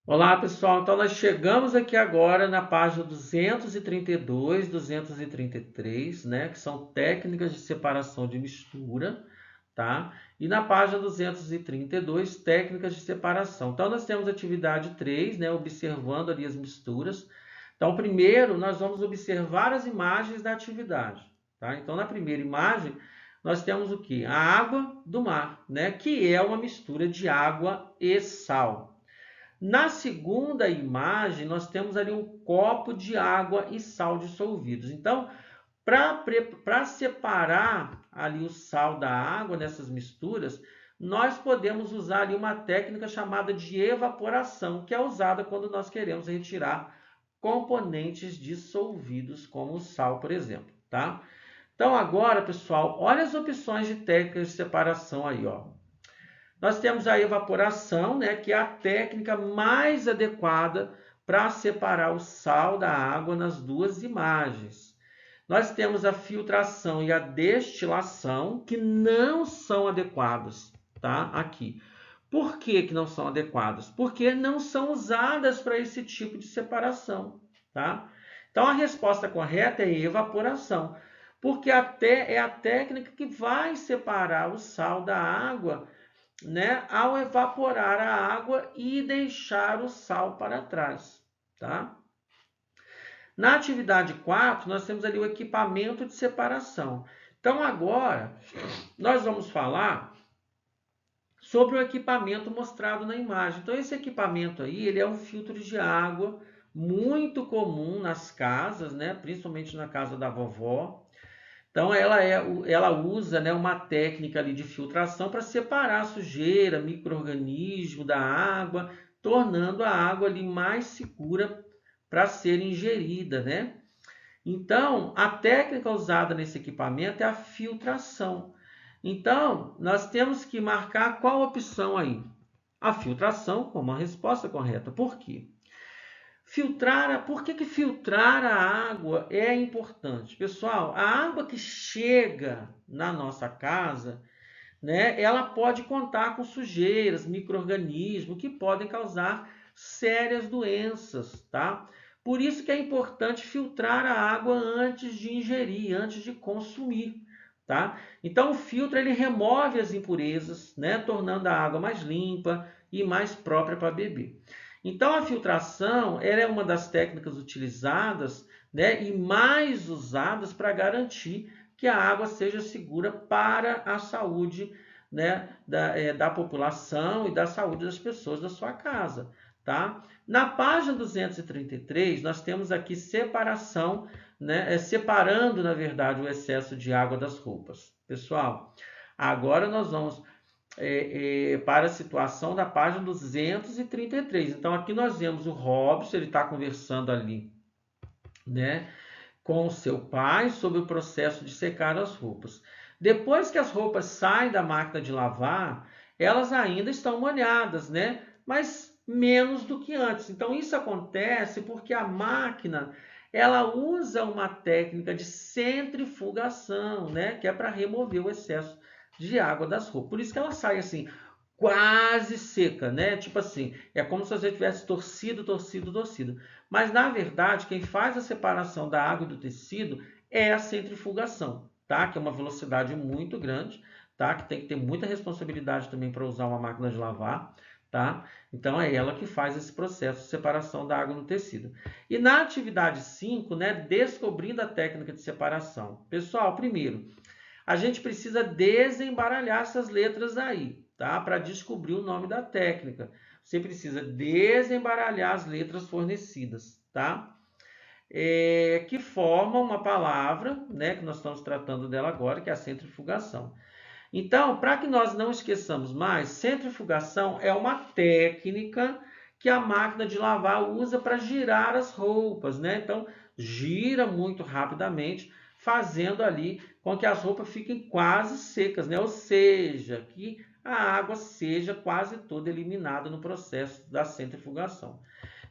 Olá, pessoal. Então, nós chegamos aqui agora na página 232, 233, né? Que são técnicas de separação de mistura, tá? E na página 232, técnicas de separação. Então, nós temos atividade 3, né? Observando ali as misturas. Então, primeiro, nós vamos observar as imagens da atividade, tá? Então, na primeira imagem, nós temos o quê? A água do mar, né? Que é uma mistura de água e sal. Na segunda imagem, nós temos ali um copo de água e sal dissolvidos. Então, para separar ali o sal da água nessas misturas, nós podemos usar ali uma técnica chamada de evaporação, que é usada quando nós queremos retirar componentes dissolvidos, como o sal, por exemplo, tá? Então, agora, pessoal, olha as opções de técnicas de separação aí, ó. Nós temos a evaporação, né, que é a técnica mais adequada para separar o sal da água nas duas imagens. Nós temos a filtração e a destilação, que não são adequadas, tá? Aqui. Por que que não são adequadas? Porque não são usadas para esse tipo de separação, tá? Então a resposta correta é evaporação, porque até é a técnica que vai separar o sal da água, né, ao evaporar a água e deixar o sal para trás, tá? Na atividade 4, nós temos ali o equipamento de separação. Então, agora, nós vamos falar sobre o equipamento mostrado na imagem. Então, esse equipamento aí, ele é um filtro de água muito comum nas casas, né, principalmente na casa da vovó. Então ela usa, né, uma técnica ali de filtração para separar a sujeira, micro-organismo da água, tornando a água ali mais segura para ser ingerida, né? Então, a técnica usada nesse equipamento é a filtração. Então, nós temos que marcar qual opção aí? A filtração como a resposta correta. Por quê? Por que que filtrar a água é importante? Pessoal, a água que chega na nossa casa, né, ela pode contar com sujeiras, micro-organismos que podem causar sérias doenças, tá? Por isso que é importante filtrar a água antes de ingerir, antes de consumir, tá? Então o filtro ele remove as impurezas, né, tornando a água mais limpa e mais própria para beber. Então a filtração ela é uma das técnicas utilizadas, né, e mais usadas para garantir que a água seja segura para a saúde, né, da população e da saúde das pessoas da sua casa, tá? Na página 233, nós temos aqui separação, né, separando, na verdade, o excesso de água das roupas. Pessoal, agora nós vamos para a situação da página 233. Então, aqui nós vemos o Robson, ele está conversando ali, né, com o seu pai sobre o processo de secar as roupas. Depois que as roupas saem da máquina de lavar, elas ainda estão molhadas, né? Mas menos do que antes. Então isso acontece porque a máquina ela usa uma técnica de centrifugação, né? Que é para remover o excesso de água das roupas. Por isso que ela sai assim, quase seca, né? Tipo assim, é como se você tivesse torcido, torcido, torcido. Mas na verdade, quem faz a separação da água e do tecido é a centrifugação, tá? Que é uma velocidade muito grande, tá? Que tem que ter muita responsabilidade também para usar uma máquina de lavar, tá? Então é ela que faz esse processo de separação da água no tecido. E na atividade 5, né, descobrindo a técnica de separação. Pessoal, primeiro, a gente precisa desembaralhar essas letras aí, tá? Para descobrir o nome da técnica. Você precisa desembaralhar as letras fornecidas, tá? Que formam uma palavra, né? Que nós estamos tratando dela agora, que é a centrifugação. Então, para que nós não esqueçamos mais, centrifugação é uma técnica que a máquina de lavar usa para girar as roupas, né? Então, gira muito rapidamente, fazendo ali com que as roupas fiquem quase secas, né? Ou seja, que a água seja quase toda eliminada no processo da centrifugação.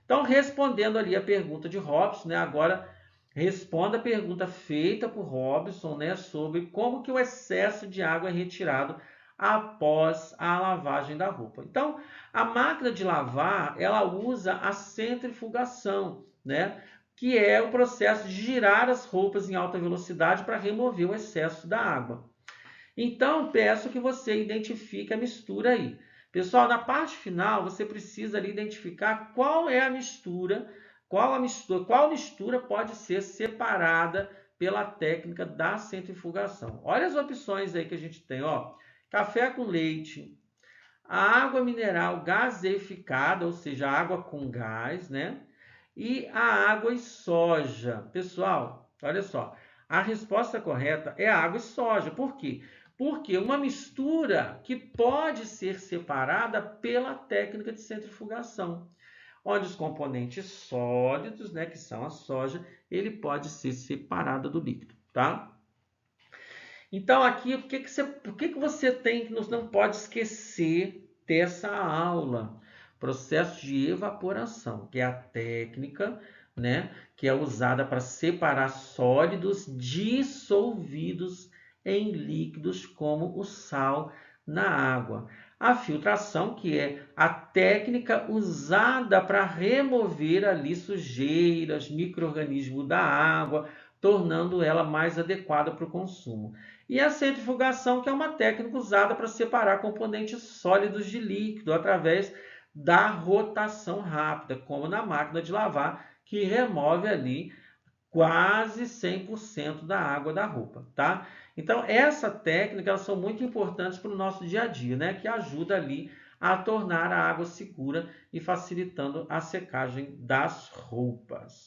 Então, respondendo ali a pergunta de Robson, né? Agora responda a pergunta feita por Robson, né? Sobre como que o excesso de água é retirado após a lavagem da roupa. Então, a máquina de lavar, ela usa a centrifugação, né? Que é o processo de girar as roupas em alta velocidade para remover o excesso da água. Então, peço que você identifique a mistura aí. Pessoal, na parte final, você precisa ali identificar qual é a mistura, qual mistura pode ser separada pela técnica da centrifugação. Olha as opções aí que a gente tem, ó. Café com leite, a água mineral gaseificada, ou seja, água com gás, né? E a água e soja. Pessoal, olha só, a resposta correta é água e soja. Por quê? Porque uma mistura que pode ser separada pela técnica de centrifugação, onde os componentes sólidos, né, que são a soja, ele pode ser separado do líquido, tá? Então, aqui, por que você tem que não pode esquecer dessa aula? Processo de evaporação, que é a técnica, né, que é usada para separar sólidos dissolvidos em líquidos como o sal na água. A filtração, que é a técnica usada para remover ali sujeiras, micro-organismos da água, tornando ela mais adequada para o consumo. E a centrifugação, que é uma técnica usada para separar componentes sólidos de líquido através da rotação rápida, como na máquina de lavar, que remove ali quase 100% da água da roupa, tá? Então, essa técnica, elas são muito importantes para o nosso dia a dia, né? Que ajuda ali a tornar a água segura e facilitando a secagem das roupas.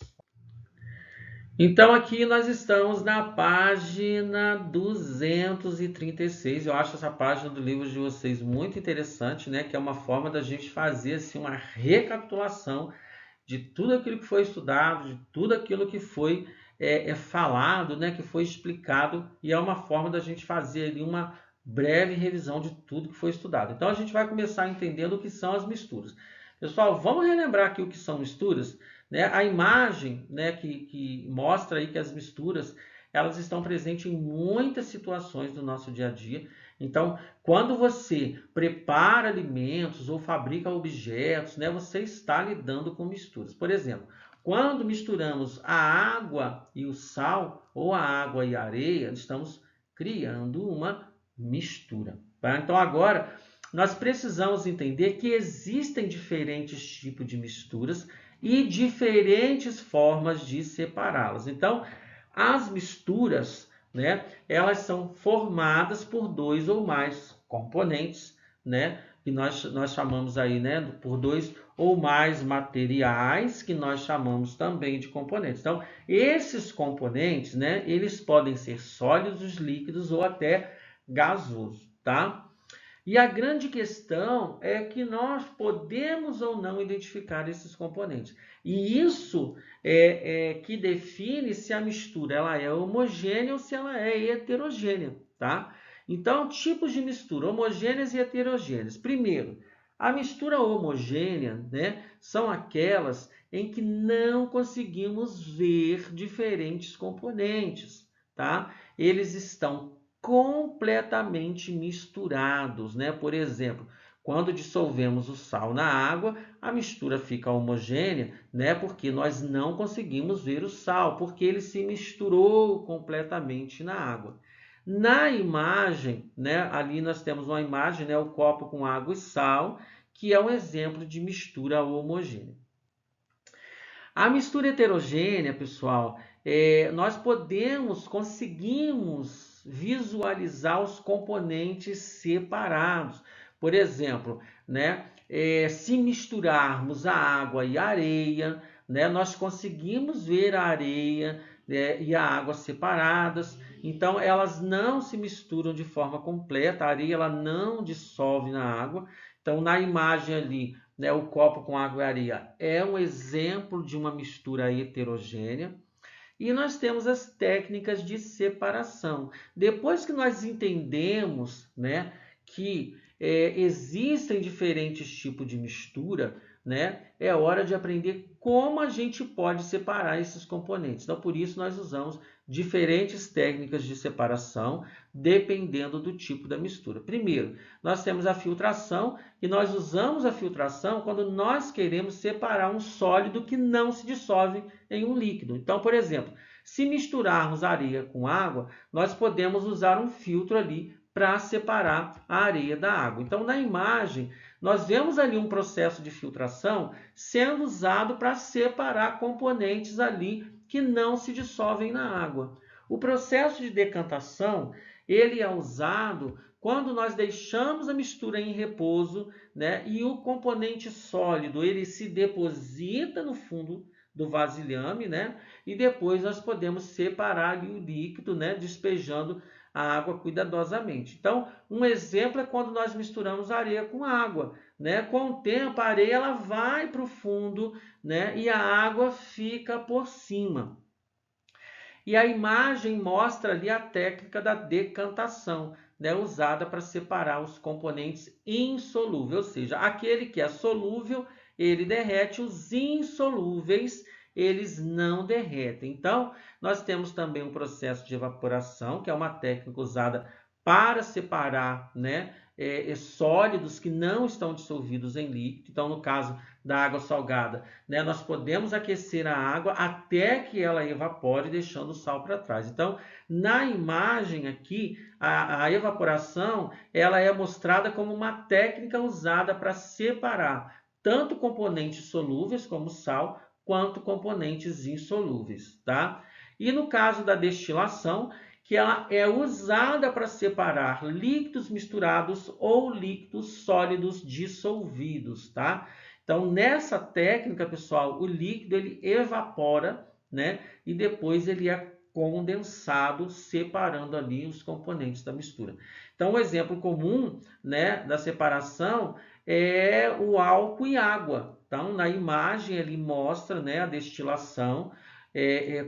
Então, aqui nós estamos na página 236. Eu acho essa página do livro de vocês muito interessante, né? Que é uma forma da gente fazer assim, uma recapitulação de tudo aquilo que foi estudado, de tudo aquilo que foi falado, né? Que foi explicado. E é uma forma da gente fazer ali uma breve revisão de tudo que foi estudado. Então, a gente vai começar entendendo o que são as misturas. Pessoal, vamos relembrar aqui o que são misturas? Né? A imagem, né, que mostra aí que as misturas elas estão presentes em muitas situações do nosso dia a dia. Então, quando você prepara alimentos ou fabrica objetos, né, você está lidando com misturas. Por exemplo, quando misturamos a água e o sal, ou a água e a areia, estamos criando uma mistura. Tá? Então, agora, nós precisamos entender que existem diferentes tipos de misturas e diferentes formas de separá-las. Então, as misturas, né, elas são formadas por dois ou mais componentes, né, que nós chamamos aí, né, por dois ou mais materiais, que nós chamamos também de componentes. Então, esses componentes, né, eles podem ser sólidos, líquidos ou até gasosos, tá? E a grande questão é que nós podemos ou não identificar esses componentes. E isso é que define se a mistura ela é homogênea ou se ela é heterogênea, tá? Então, tipos de mistura, homogêneas e heterogêneas. Primeiro, a mistura homogênea, né, são aquelas em que não conseguimos ver diferentes componentes, tá? Eles estão completamente misturados, né? Por exemplo, quando dissolvemos o sal na água, a mistura fica homogênea, né? Porque nós não conseguimos ver o sal, porque ele se misturou completamente na água. Na imagem, né? Ali nós temos uma imagem, né? O copo com água e sal, que é um exemplo de mistura homogênea. A mistura heterogênea, pessoal, nós conseguimos visualizar os componentes separados. Por exemplo, né, se misturarmos a água e a areia, né, nós conseguimos ver a areia, né, e a água separadas. Então, elas não se misturam de forma completa, a areia ela não dissolve na água. Então, na imagem ali, né, o copo com água e areia é um exemplo de uma mistura heterogênea. E nós temos as técnicas de separação. Depois que nós entendemos, né, que existem diferentes tipos de mistura, né, é hora de aprender como a gente pode separar esses componentes. Então, por isso, nós usamos diferentes técnicas de separação, dependendo do tipo da mistura. Primeiro, nós temos a filtração, e nós usamos a filtração quando nós queremos separar um sólido que não se dissolve em um líquido. Então, por exemplo, se misturarmos areia com água, nós podemos usar um filtro ali para separar a areia da água. Então, na imagem, nós vemos ali um processo de filtração sendo usado para separar componentes ali que não se dissolvem na água. O processo de decantação, ele é usado quando nós deixamos a mistura em repouso, né, e o componente sólido ele se deposita no fundo do vasilhame, né, e depois nós podemos separar ali o líquido, né, despejando a água cuidadosamente. Então, um exemplo é quando nós misturamos areia com água, né? Com o tempo, a areia ela vai para o fundo, né? E a água fica por cima. E a imagem mostra ali a técnica da decantação, né? Usada para separar os componentes insolúveis, ou seja, aquele que é solúvel, ele derrete, os insolúveis, eles não derretem. Então, nós temos também um processo de evaporação, que é uma técnica usada para separar, né, sólidos que não estão dissolvidos em líquido. Então, no caso da água salgada, né, nós podemos aquecer a água até que ela evapore, deixando o sal para trás. Então, na imagem aqui, a evaporação ela é mostrada como uma técnica usada para separar tanto componentes solúveis, como sal, quanto componentes insolúveis, tá? E no caso da destilação, que ela é usada para separar líquidos misturados ou líquidos sólidos dissolvidos, tá? Então, nessa técnica, pessoal, o líquido ele evapora, né? E depois ele é condensado, separando ali os componentes da mistura. Então, um exemplo comum, né, da separação é o álcool e água. Então, na imagem ele mostra, né, a destilação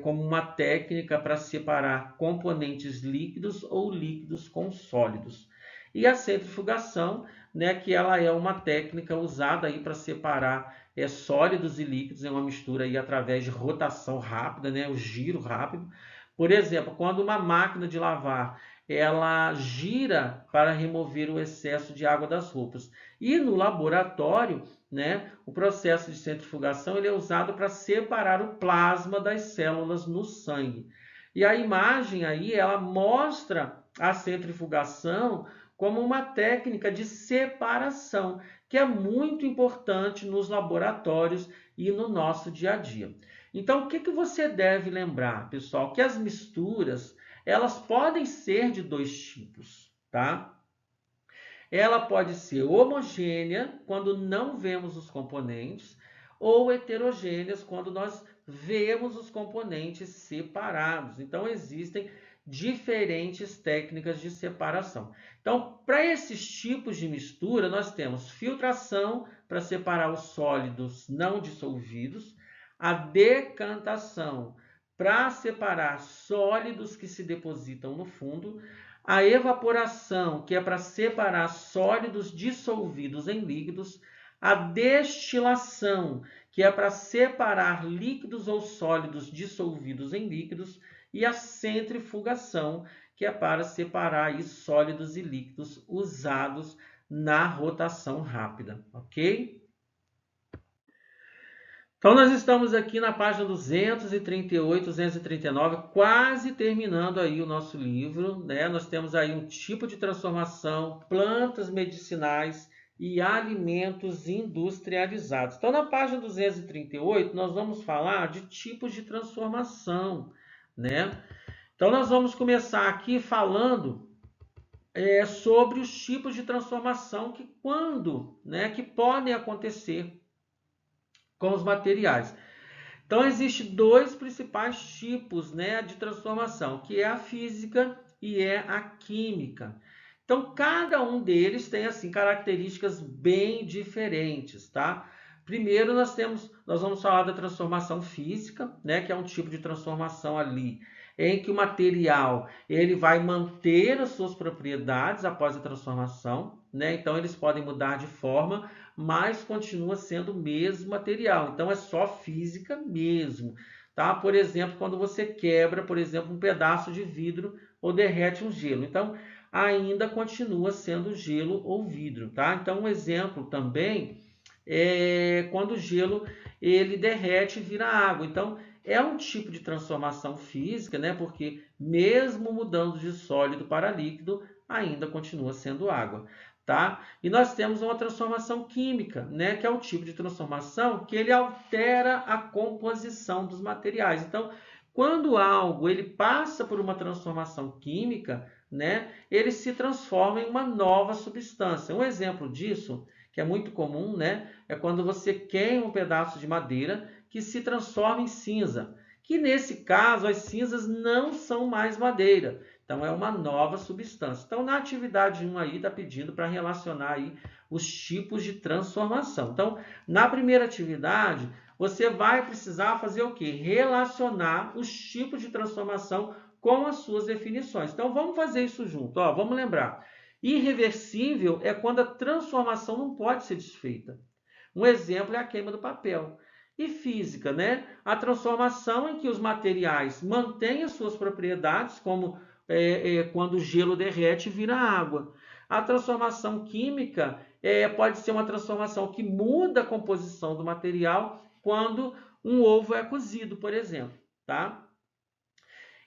como uma técnica para separar componentes líquidos ou líquidos com sólidos. E a centrifugação, né, que ela é uma técnica usada aí para separar sólidos e líquidos em uma mistura aí através de rotação rápida, né, o giro rápido. Por exemplo, quando uma máquina de lavar ela gira para remover o excesso de água das roupas. E no laboratório, né, o processo de centrifugação ele é usado para separar o plasma das células no sangue. E a imagem aí ela mostra a centrifugação como uma técnica de separação, que é muito importante nos laboratórios e no nosso dia a dia. Então, o que você deve lembrar, pessoal? Que as misturas, elas podem ser de dois tipos, tá? Ela pode ser homogênea, quando não vemos os componentes, ou heterogêneas, quando nós vemos os componentes separados. Então, existem diferentes técnicas de separação. Então, para esses tipos de mistura, nós temos filtração para separar os sólidos não dissolvidos, a decantação para separar sólidos que se depositam no fundo, a evaporação, que é para separar sólidos dissolvidos em líquidos, a destilação, que é para separar líquidos ou sólidos dissolvidos em líquidos, e a centrifugação, que é para separar aí sólidos e líquidos usados na rotação rápida, ok? Então, nós estamos aqui na página 238, 239, quase terminando aí o nosso livro, né? Nós temos aí um tipo de transformação, plantas medicinais e alimentos industrializados. Então, na página 238, nós vamos falar de tipos de transformação, né? Então, nós vamos começar aqui falando sobre os tipos de transformação que que podem acontecer com os materiais. Então, existem dois principais tipos, né, de transformação, que é a física e é a química. Então, cada um deles tem assim características bem diferentes, tá? Primeiro, nós vamos falar da transformação física, né, que é um tipo de transformação ali em que o material ele vai manter as suas propriedades após a transformação. né? Então eles podem mudar de forma, mas continua sendo o mesmo material. Então é só física mesmo, tá? Por exemplo, quando você quebra, por exemplo, um pedaço de vidro ou derrete um gelo. Então ainda continua sendo gelo ou vidro, tá? Então um exemplo também é quando o gelo ele derrete e vira água. Então é um tipo de transformação física, né? Porque mesmo mudando de sólido para líquido, ainda continua sendo água, tá? E nós temos uma transformação química, né? Que é o tipo de transformação que ele altera a composição dos materiais. Então, quando algo ele passa por uma transformação química, né? Ele se transforma em uma nova substância. Um exemplo disso, que é muito comum, né? É quando você queima um pedaço de madeira que se transforma em cinza, que nesse caso as cinzas não são mais madeira, então é uma nova substância. Então na atividade 1 aí está pedindo para relacionar aí os tipos de transformação. Então na primeira atividade você vai precisar fazer o quê? Relacionar os tipos de transformação com as suas definições. Então vamos fazer isso junto, ó, vamos lembrar. Irreversível é quando a transformação não pode ser desfeita. Um exemplo é a queima do papel. E física, né? A transformação em que os materiais mantêm as suas propriedades, como quando o gelo derrete e vira água. A transformação química pode ser uma transformação que muda a composição do material quando um ovo é cozido, por exemplo, tá?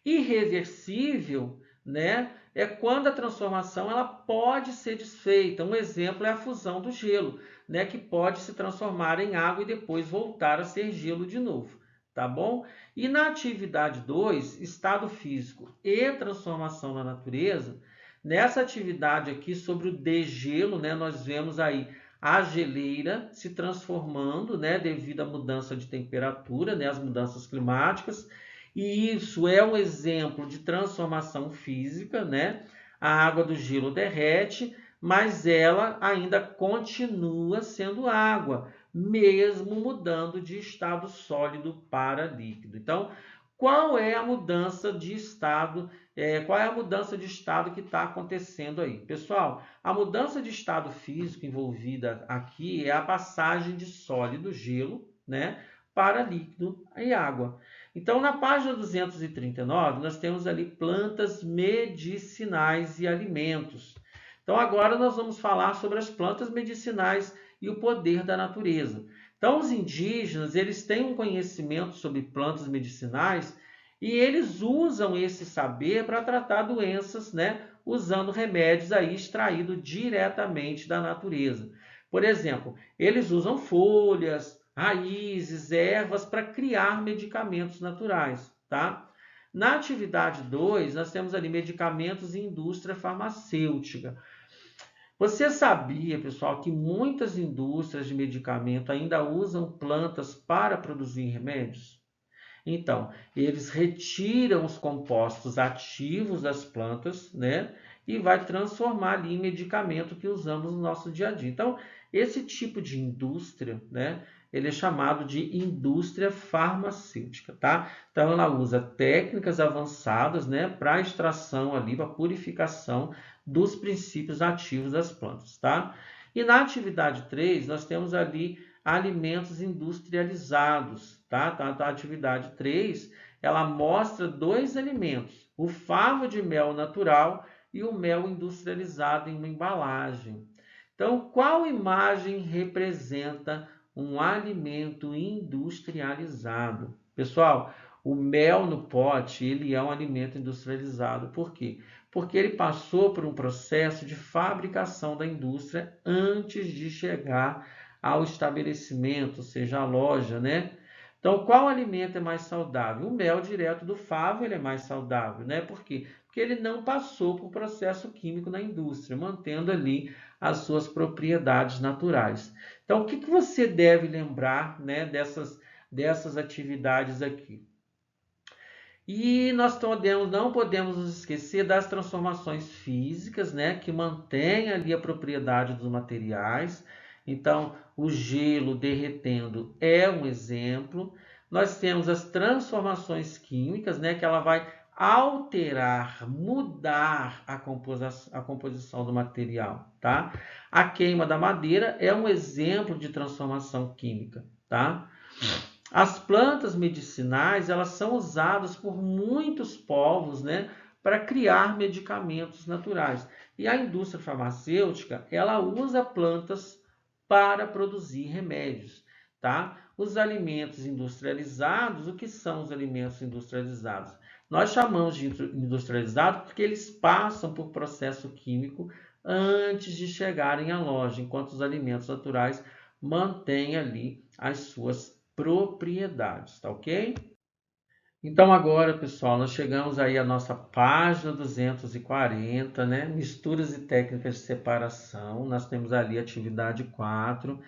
Irreversível, né? É quando a transformação ela pode ser desfeita. Um exemplo é a fusão do gelo, né? Que pode se transformar em água e depois voltar a ser gelo de novo, tá bom? E na atividade 2, estado físico e transformação na natureza, nessa atividade aqui sobre o degelo, né? Nós vemos aí a geleira se transformando, né? Devido à mudança de temperatura, né? As mudanças climáticas. E isso é um exemplo de transformação física, né? A água do gelo derrete, mas ela ainda continua sendo água, mesmo mudando de estado sólido para líquido. Então, qual é a mudança de estado? Qual é a mudança de estado que está acontecendo aí? Pessoal, a mudança de estado físico envolvida aqui é a passagem de sólido, gelo, né, para líquido e água. Então, na página 239, nós temos ali plantas medicinais e alimentos. Então, agora nós vamos falar sobre as plantas medicinais e o poder da natureza. Então, os indígenas, eles têm um conhecimento sobre plantas medicinais e eles usam esse saber para tratar doenças, né, usando remédios aí extraídos diretamente da natureza. Por exemplo, eles usam folhas, raízes, ervas para criar medicamentos naturais, tá? Na atividade 2, nós temos ali medicamentos e indústria farmacêutica. Você sabia, pessoal, que muitas indústrias de medicamento ainda usam plantas para produzir remédios? Então, eles retiram os compostos ativos das plantas, né? E vai transformar ali em medicamento que usamos no nosso dia a dia. Então, esse tipo de indústria, né? Ele é chamado de indústria farmacêutica, tá? Então, ela usa técnicas avançadas, né? Para extração ali, para purificação dos princípios ativos das plantas, tá? E na atividade 3, nós temos ali alimentos industrializados, tá? A atividade 3, ela mostra dois alimentos, o favo de mel natural e o mel industrializado em uma embalagem. Então, qual imagem representa um alimento industrializado? Pessoal, o mel no pote, ele é um alimento industrializado. Por quê? Porque ele passou por um processo de fabricação da indústria antes de chegar ao estabelecimento, ou seja, a loja, né? Então, qual alimento é mais saudável? O mel direto do favo ele é mais saudável, né? Por quê? Porque ele não passou por processo químico na indústria, mantendo ali as suas propriedades naturais. Então, o que você deve lembrar, né, dessas atividades aqui? E nós não podemos nos esquecer das transformações físicas, né, que mantêm ali a propriedade dos materiais. Então, o gelo derretendo é um exemplo. Nós temos as transformações químicas, né, que ela vai alterar, mudar a composição do material, tá? A queima da madeira é um exemplo de transformação química, tá? As plantas medicinais, elas são usadas por muitos povos, né, para criar medicamentos naturais. E a indústria farmacêutica, ela usa plantas para produzir remédios, tá? Os alimentos industrializados, o que são os alimentos industrializados? Nós chamamos de industrializado porque eles passam por processo químico antes de chegarem à loja, enquanto os alimentos naturais mantêm ali as suas propriedades, tá ok? Então agora, pessoal, nós chegamos aí à nossa página 240, né? Misturas e técnicas de separação. Nós temos ali a atividade 4,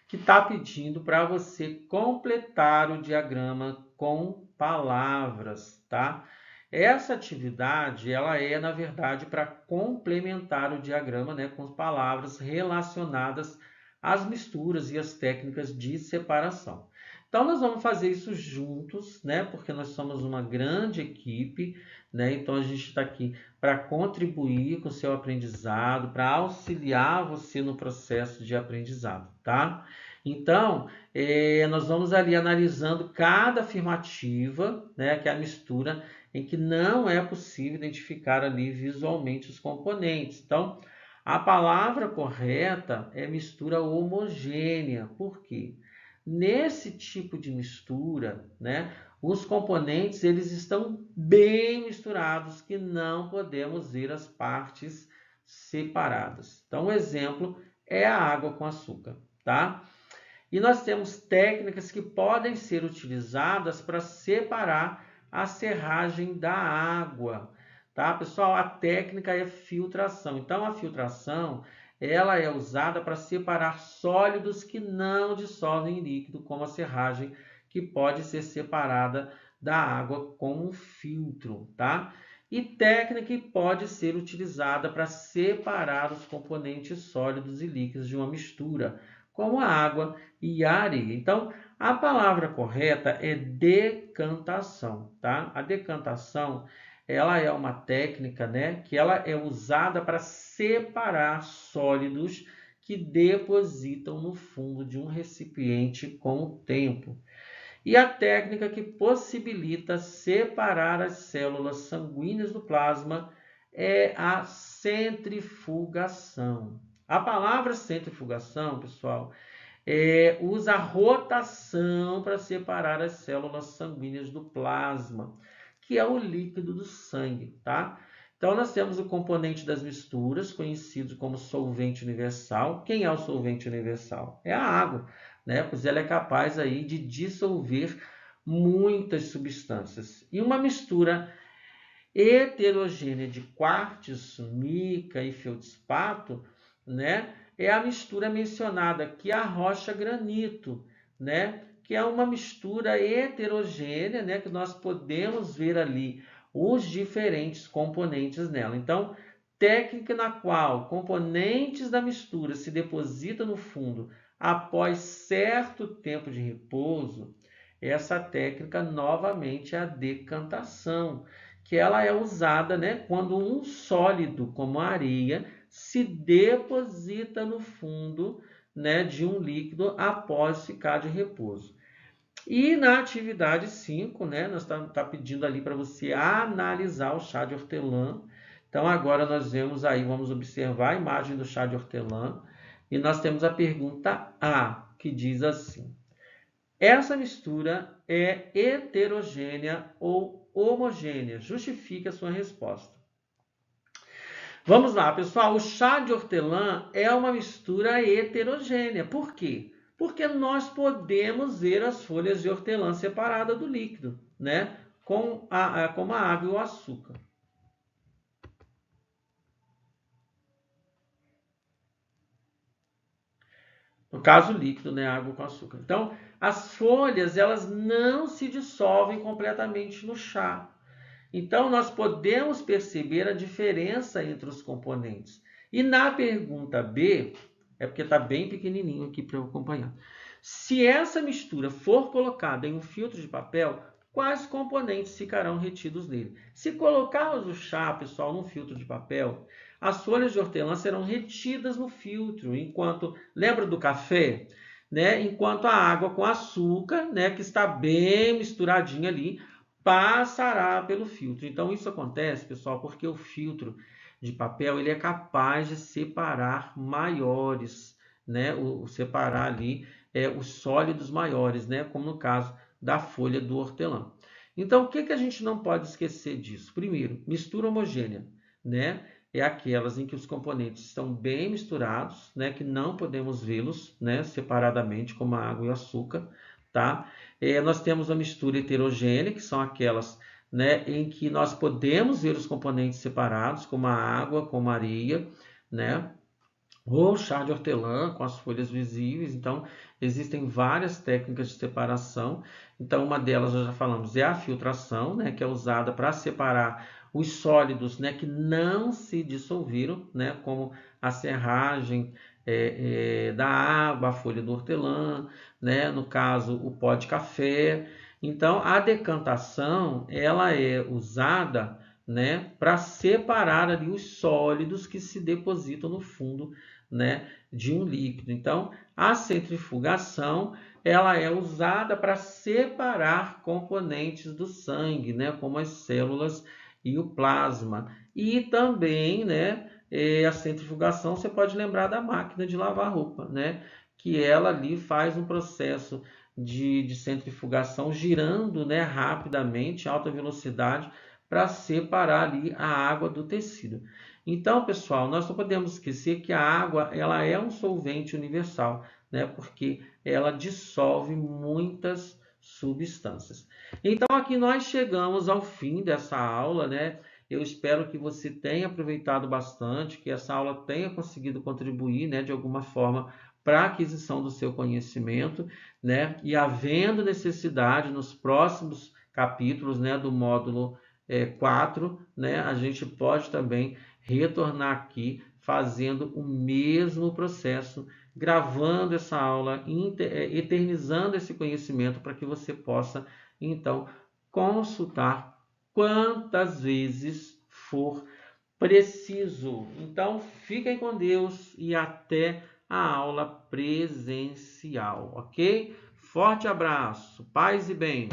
que está pedindo para você completar o diagrama com palavras, tá? Essa atividade, ela é, na verdade, para complementar o diagrama, né, com palavras relacionadas às misturas e às técnicas de separação. Então, nós vamos fazer isso juntos, né? Porque nós somos uma grande equipe, né? Então, a gente está aqui para contribuir com o seu aprendizado, para auxiliar você no processo de aprendizado, tá? Então, nós vamos ali analisando cada afirmativa, né? Que é a mistura em que não é possível identificar ali visualmente os componentes. Então, a palavra correta é mistura homogênea. Por quê? Nesse tipo de mistura, né, os componentes eles estão bem misturados, que não podemos ver as partes separadas. Então, um exemplo é a água com açúcar, tá? E nós temos técnicas que podem ser utilizadas para separar a serragem da água, tá? Pessoal, a técnica é filtração. Então, a filtração ela é usada para separar sólidos que não dissolvem em líquido, como a serragem, que pode ser separada da água com um filtro, tá? E técnica que pode ser utilizada para separar os componentes sólidos e líquidos de uma mistura, como a água e a areia. Então, a palavra correta é decantação, tá? A decantação ela é uma técnica, né, que ela é usada para separar sólidos que depositam no fundo de um recipiente com o tempo. E a técnica que possibilita separar as células sanguíneas do plasma é a centrifugação. A palavra centrifugação, pessoal, usa a rotação para separar as células sanguíneas do plasma, que é o líquido do sangue, tá? Então, nós temos o componente das misturas, conhecido como solvente universal. Quem é o solvente universal? É a água, né? Pois ela é capaz aí de dissolver muitas substâncias. E uma mistura heterogênea de quartzo, mica e feldspato, né? É a mistura mencionada aqui, a rocha granito, né? Que é uma mistura heterogênea, né? Que nós podemos ver ali os diferentes componentes nela. Então, técnica na qual componentes da mistura se depositam no fundo após certo tempo de repouso, essa técnica novamente é a decantação, que ela é usada, né, quando um sólido, como a areia, se deposita no fundo, né, de um líquido após ficar de repouso. E na atividade 5, né, nós tá pedindo ali para você analisar o chá de hortelã. Então, agora nós vamos observar a imagem do chá de hortelã e nós temos a pergunta A, que diz assim: essa mistura é heterogênea ou homogênea? Justifique a sua resposta. Vamos lá, pessoal. O chá de hortelã é uma mistura heterogênea. Por quê? Porque nós podemos ver as folhas de hortelã separadas do líquido, né? Como a água e o açúcar. No caso, líquido, né? Água com açúcar. Então, as folhas, elas não se dissolvem completamente no chá. Então, nós podemos perceber a diferença entre os componentes. E na pergunta B, é porque está bem pequenininho aqui para eu acompanhar. Se essa mistura for colocada em um filtro de papel, quais componentes ficarão retidos nele. Se colocarmos o chá, pessoal, num filtro de papel, as folhas de hortelã serão retidas no filtro, enquanto, lembra do café? Né? Enquanto a água com açúcar, né, que está bem misturadinha ali, passará pelo filtro. Então isso acontece, pessoal, porque o filtro de papel ele é capaz de separar maiores, né, separar ali os sólidos maiores, né, como no caso da folha do hortelã. Então o que que a gente não pode esquecer disso? Primeiro, mistura homogênea, né? É aquelas em que os componentes estão bem misturados, né, que não podemos vê-los, né, separadamente, como a água e o açúcar, tá? Nós temos a mistura heterogênea, que são aquelas, né, em que nós podemos ver os componentes separados, como a água, como a areia, né? Ou chá de hortelã com as folhas visíveis. Então, existem várias técnicas de separação. Então, uma delas, nós já falamos, é a filtração, né, que é usada para separar os sólidos, né, que não se dissolveram, né, como a serragem da água, a folha do hortelã, né, no caso, o pó de café. Então, a decantação, ela é usada, né, para separar ali os sólidos que se depositam no fundo, né, de um líquido. Então, a centrifugação ela é usada para separar componentes do sangue, né, como as células e o plasma. E também, né, a centrifugação você pode lembrar da máquina de lavar roupa, né, que ela ali faz um processo de centrifugação girando, né, rapidamente, alta velocidade, para separar ali a água do tecido. Então, pessoal, nós não podemos esquecer que a água ela é um solvente universal, né? Porque ela dissolve muitas substâncias. Então, aqui nós chegamos ao fim dessa aula, né? Eu espero que você tenha aproveitado bastante, que essa aula tenha conseguido contribuir, né, de alguma forma para a aquisição do seu conhecimento, né? E havendo necessidade nos próximos capítulos, né, do módulo 4, né, a gente pode também retornar aqui fazendo o mesmo processo, gravando essa aula, eternizando esse conhecimento para que você possa, então, consultar quantas vezes for preciso. Então, fiquem com Deus e até a aula presencial, ok? Forte abraço, paz e bem.